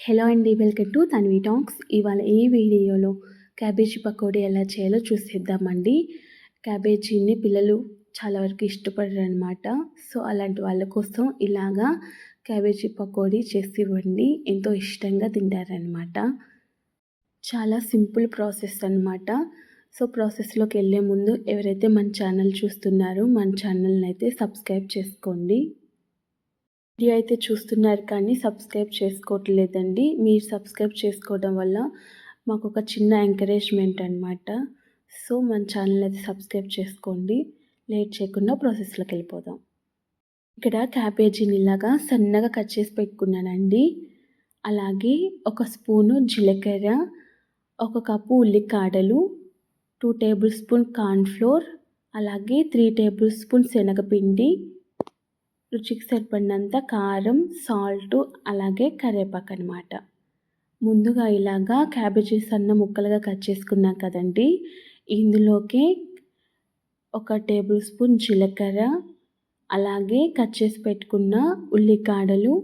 Hello అండి, welcome to Tanvi talks. ఇవాళ ఈ వీడియోలో క్యాబేజీ పకోడీ ఎలా చేయాలో చూసేద్దామండి. క్యాబేజీని పిల్లలు చాలా వరకు ఇష్టపడరనమాట. సో అలాంటి వాళ్ళ కోసం ఇలాగా క్యాబేజీ పకోడీ చేసి ఇవ్వండి, ఎంతో ఇష్టంగా తింటారనమాట. చాలా సింపుల్ ప్రాసెస్ అనమాట. సో ప్రాసెస్లోకి వెళ్ళే ముందు ఎవరైతే మన ఛానల్ చూస్తున్నారో మన ఛానల్ని అయితే సబ్స్క్రైబ్ చేసుకోండి. వీడియో అయితే చూస్తున్నారు కానీ సబ్స్క్రైబ్ చేసుకోవట్లేదండి. మీరు సబ్స్క్రైబ్ చేసుకోవడం వల్ల మాకు ఒక చిన్న ఎంకరేజ్మెంట్ అనమాట. సో మన ఛానల్ అయితే సబ్స్క్రైబ్ చేసుకోండి. లేట్ చేయకుండా ప్రాసెస్లోకి వెళ్ళిపోదాం. ఇక్కడ క్యాబేజీని ఇలాగా సన్నగా కట్ చేసి పెట్టుకున్నానండి. అలాగే ఒక స్పూను జీలకర్ర, ఒక కప్పు ఉల్లికాడలు, 2 టేబుల్ స్పూన్ కార్న్ఫ్లోర్, అలాగే 3 టేబుల్ స్పూన్ శనగపిండి, రుచికి సరిపడినంత కారం, సాల్టు, అలాగే కరివేపాకు అనమాట. ముందుగా ఇలాగా క్యాబేజీ సన్న ముక్కలుగా కట్ చేసుకున్నాం కదండి. ఇందులోకి 1 టేబుల్ స్పూన్ జీలకర్ర, అలాగే కట్ చేసి పెట్టుకున్న ఉల్లికాడలు,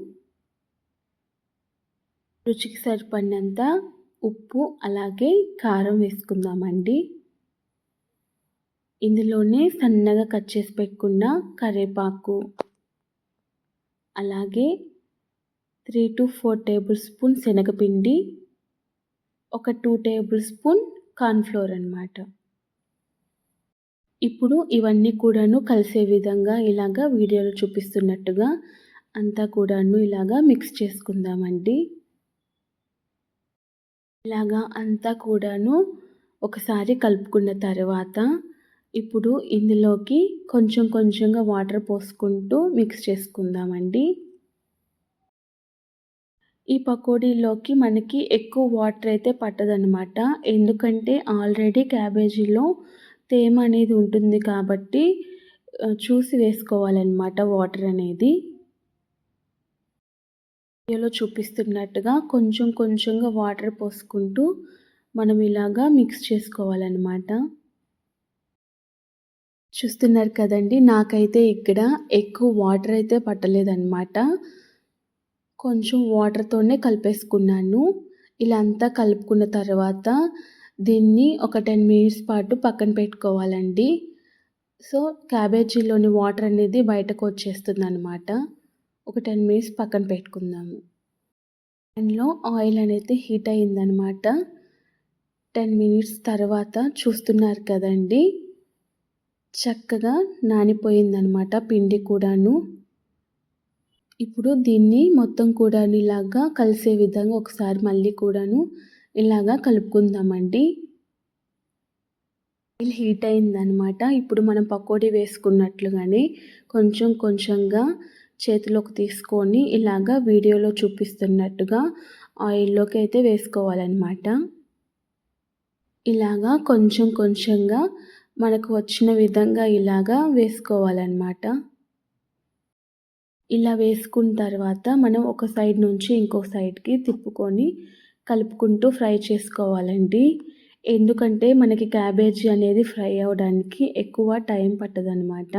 రుచికి సరిపడినంత ఉప్పు, అలాగే కారం వేసుకుందామండి. ఇందులోనే సన్నగా కట్ చేసి పెట్టుకున్న కరివేపాకు, అలాగే 3 to 4 టేబుల్ స్పూన్ శనగపిండి, ఒక 2 టేబుల్ స్పూన్ కార్న్ఫ్లోర్ అనమాట. ఇప్పుడు ఇవన్నీ కూడాను కలిసే విధంగా ఇలాగా వీడియోలో చూపిస్తున్నట్టుగా అంతా కూడాను ఇలాగా మిక్స్ చేసుకుందామండి. ఇలాగా అంతా కూడాను ఒకసారి కలుపుకున్న తర్వాత ఇప్పుడు ఇందులోకి కొంచెం కొంచెంగా వాటర్ పోసుకుంటూ మిక్స్ చేసుకుందామండి. ఈ పకోడీలోకి మనకి ఎక్కువ వాటర్ అయితే పట్టదనమాట. ఎందుకంటే ఆల్రెడీ క్యాబేజీలో తేమ అనేది ఉంటుంది కాబట్టి చూసి వేసుకోవాలన్నమాట వాటర్ అనేది. వీడియోలో చూపిస్తున్నట్టుగా కొంచెం కొంచెంగా వాటర్ పోసుకుంటూ మనం ఇలాగా మిక్స్ చేసుకోవాలన్నమాట. చూస్తున్నారు కదండి, నాకైతే ఇక్కడ ఎక్కువ వాటర్ అయితే పట్టలేదన్నమాట. కొంచెం వాటర్తోనే కలిపేసుకున్నాను. ఇలా అంతా కలుపుకున్న తర్వాత దీన్ని ఒక 10 మినిట్స్ పాటు పక్కన పెట్టుకోవాలండి. సో క్యాబేజీలోని వాటర్ అనేది బయటకు వచ్చేస్తుంది అనమాట. ఒక 10 మినిట్స్ పక్కన పెట్టుకుందాము. ప్యాన్లో ఆయిల్ అనేది హీట్ అయిందనమాట. 10 మినిట్స్ తర్వాత చూస్తున్నారు కదండి, చక్కగా నానిపోయిందనమాట పిండి కూడాను. ఇప్పుడు దీన్ని మొత్తం కూడా ఇలాగా కలిసే విధంగా ఒకసారి మళ్ళీ కూడాను ఇలాగా కలుపుకుందామండి. ఆయిల్ హీట్ అయిందనమాట. ఇప్పుడు మనం పకోడీ వేసుకున్నట్లుగానే కొంచెం కొంచెంగా చేతిలోకి తీసుకొని ఇలాగా వీడియోలో చూపిస్తున్నట్టుగా ఆయిల్లోకి అయితే వేసుకోవాలన్నమాట. ఇలాగా కొంచెం కొంచెంగా మనకు వచ్చిన విధంగా ఇలాగా వేసుకోవాలన్నమాట. ఇలా వేసుకున్న తర్వాత మనం ఒక సైడ్ నుంచి ఇంకో సైడ్కి తిప్పుకొని కలుపుకుంటూ ఫ్రై చేసుకోవాలండి. ఎందుకంటే మనకి క్యాబేజీ అనేది ఫ్రై అవ్వడానికి ఎక్కువ టైం పట్టదనమాట.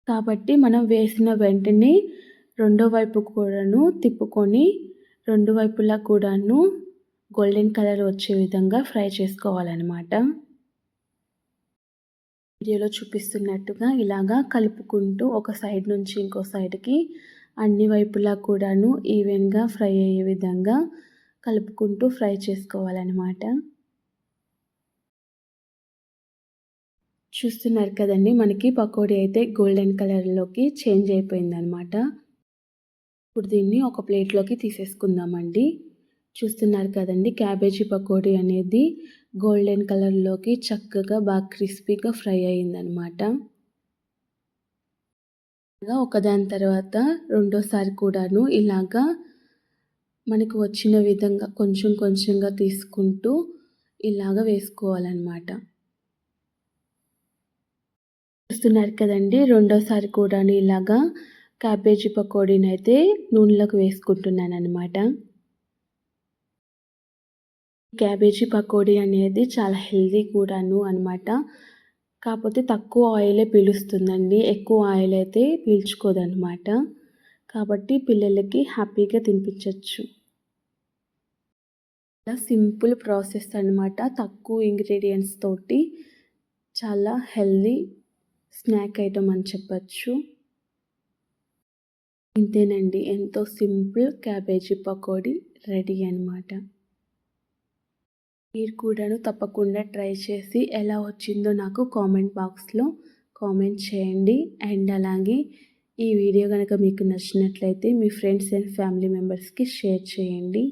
కాబట్టి మనం వేసిన వెంటనే రెండో వైపు కూడాను తిప్పుకొని రెండు వైపులా కూడాను గోల్డెన్ కలర్ వచ్చే విధంగా ఫ్రై చేసుకోవాలన్నమాట. వీడియోలో చూపిస్తున్నట్టుగా ఇలాగా కలుపుకుంటూ ఒక సైడ్ నుంచి ఇంకో సైడ్కి అన్ని వైపులా కూడాను ఈవెన్గా ఫ్రై అయ్యే విధంగా కలుపుకుంటూ ఫ్రై చేసుకోవాలన్నమాట. చూస్తున్నారు కదండి, మనకి పకోడీ అయితే గోల్డెన్ కలర్లోకి చేంజ్ అయిపోయిందనమాట. ఇప్పుడు దీన్ని ఒక ప్లేట్లోకి తీసేసుకుందామండి. చూస్తున్నారు కదండి, క్యాబేజీ పకోడీ అనేది గోల్డెన్ కలర్లోకి చక్కగా బాగా క్రిస్పీగా ఫ్రై అయ్యిందనమాట. ఒకదాని తర్వాత రెండోసారి కూడాను ఇలాగా మనకు వచ్చిన విధంగా కొంచెం కొంచెంగా తీసుకుంటూ ఇలాగ వేసుకోవాలన్నమాట. చూస్తున్నారు కదండి, రెండోసారి కూడాను ఇలాగా క్యాబేజీ పకోడీని అయితే నూనెలోకి వేసుకుంటున్నాను అనమాట. క్యాబేజీ పకోడీ అనేది చాలా హెల్దీ కూడాను అనమాట. కాకపోతే తక్కువ ఆయిలే పీలుస్తుందండి, ఎక్కువ ఆయిల్ అయితే పీల్చుకోదనమాట. కాబట్టి పిల్లలకి హ్యాపీగా తినిపించవచ్చు. చాలా సింపుల్ ప్రాసెస్ అనమాట. తక్కువ ఇంగ్రీడియంట్స్ తోటి చాలా హెల్తీ స్నాక్ ఐటెమ్ అని చెప్పచ్చు. ఇంతేనండి, ఎంతో సింపుల్ క్యాబేజీ పకోడీ రెడీ అనమాట. మీరు కూడాను తప్పకుండా ట్రై చేసి ఎలా వచ్చిందో నాకు కామెంట్ బాక్స్లో కామెంట్ చేయండి. అండ్ అలాగే ఈ వీడియో కనుక మీకు నచ్చినట్లయితే మీ ఫ్రెండ్స్ అండ్ ఫ్యామిలీ మెంబర్స్కి షేర్ చేయండి.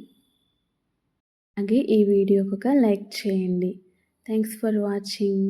అలాగే ఈ వీడియోకి ఒక లైక్ చేయండి. Thanks for watching.